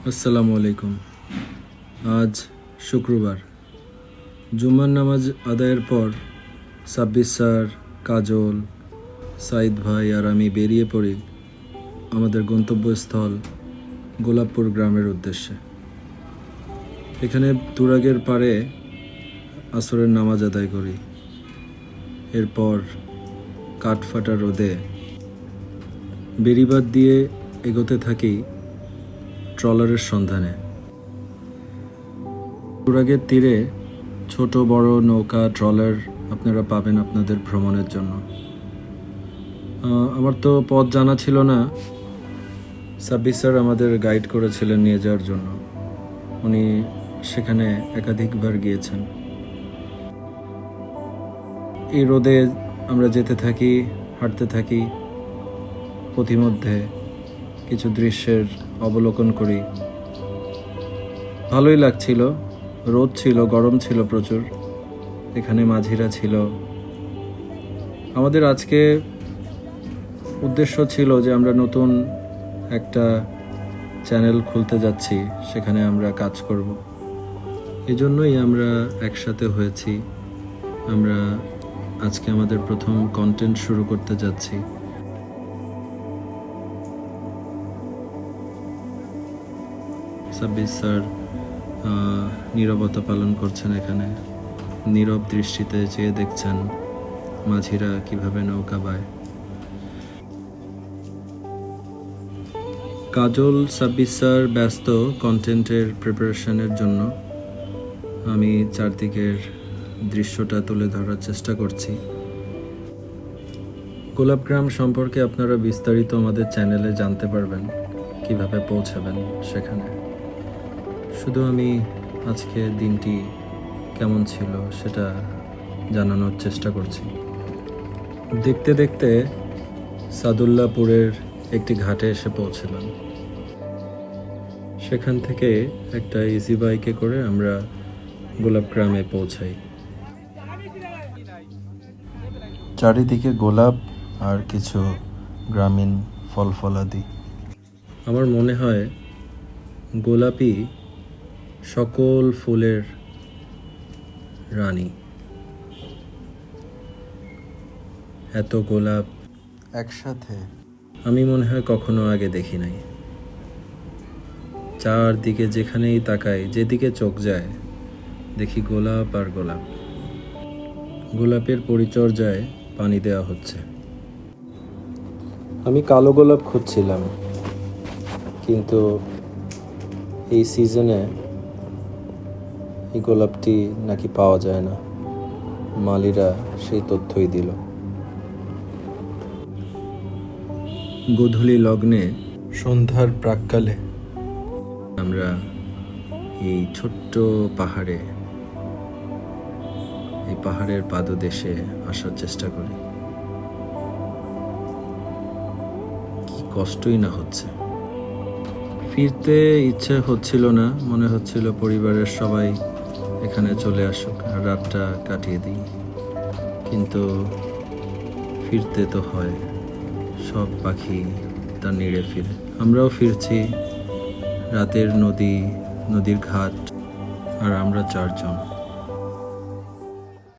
আসসালামু আলাইকুম। আজ শুক্রবার। জুম্মার নামাজ আদায়ের পর সাব্বির স্যার, কাজল, সাইদ ভাই আর আমি বেরিয়ে পড়ি আমাদের গন্তব্যস্থল গোলাপপুর গ্রামের উদ্দেশ্যে। এখানে তুরাগের পাড়ে আসরের নামাজ আদায় করি। এরপর কাঠফাটা রোদে বেড়িবাঁধ দিয়ে এগোতে থাকি ট্রলারের সন্ধানে। তুরাগের তীরে ছোট বড় নৌকা, ট্রলার আপনারা পাবেন আপনাদের ভ্রমণের জন্য। আমার তো পথ জানা ছিল না। সাব্বির স্যার আমাদের গাইড করেছিলেন নিয়ে যাওয়ার জন্য। উনি সেখানে একাধিকবার গিয়েছেন। এই রোদে আমরা যেতে থাকি, হাঁটতে থাকি। পথিমধ্যে কিছু দৃশ্যের অবলোকন করি। ভালোই লাগছিল। রোদ ছিল, গরম ছিল প্রচুর। এখানে মাঝিরা ছিল। আমাদের আজকে উদ্দেশ্য ছিল যে আমরা নতুন একটা চ্যানেল খুলতে যাচ্ছি, সেখানে আমরা কাজ করব। এজন্যই আমরা একসাথে হয়েছি। আমরা আজকে আমাদের প্রথম কন্টেন্ট শুরু করতে যাচ্ছি। সাব্বির স্যার নীরবতা পালন করছেন এখানে। নীরব দৃষ্টিতে চেয়ে দেখছেন মাঝিরা কিভাবে নৌকা বায়। কাজল, সাব্বির স্যার ব্যস্ত কন্টেন্টের প্রিপারেশনের জন্য। আমি চারদিকের দৃশ্যটা তুলে ধরার চেষ্টা করছি। গোলাপগ্রাম সম্পর্কে আপনারা বিস্তারিত আমাদের চ্যানেলে জানতে পারবেন, কিভাবে পৌঁছাবেন সেখানে। শুধু আমি আজকে দিনটি কেমন ছিল সেটা জানানোর চেষ্টা করছি। দেখতে দেখতে সাদুল্লাপুরের একটি ঘাটে এসে পৌঁছলাম। সেখান থেকে একটা ইজি বাইকে করে আমরা গোলাপগ্রামে পৌঁছাই। চারিদিকে গোলাপ আর কিছু গ্রামীণ ফলফলাদি। আমার মনে হয় গোলাপই সকল ফুলের রানী। এত গোলাপ একসাথে আমি মনে হয় কখনো আগে দেখি নাই। চারদিকে যেখানেই তাকাই, যেদিকে চোখ যায়, দেখি গোলাপ আর গোলাপ। গোলাপের পরিচর্যায় পানি দেওয়া হচ্ছে। আমি কালো গোলাপ খুঁজছিলাম, কিন্তু এই সিজনে এই গোলাপটি নাকি পাওয়া যায় না। মালিরা সেই তথ্যই দিল। গোধূলি লগ্নে, সন্ধ্যার প্রাক্কালে আমরা এই ছোট্ট পাহাড়ে, এই পাহাড়ের পাদদেশে আসার চেষ্টা করি। কি কষ্টই না হচ্ছে। ফিরতে ইচ্ছে হচ্ছিল না, মনে হচ্ছিল পরিবারের সবাই এখানে চলে আসুক আর রাতটা কাটিয়ে দিই। কিন্তু ফিরতে তো হয়, সব পাখি তার নিড়ে ফিরে। আমরাও ফিরছি। রাতের নদী, নদীর ঘাট, আর আমরা চারজন।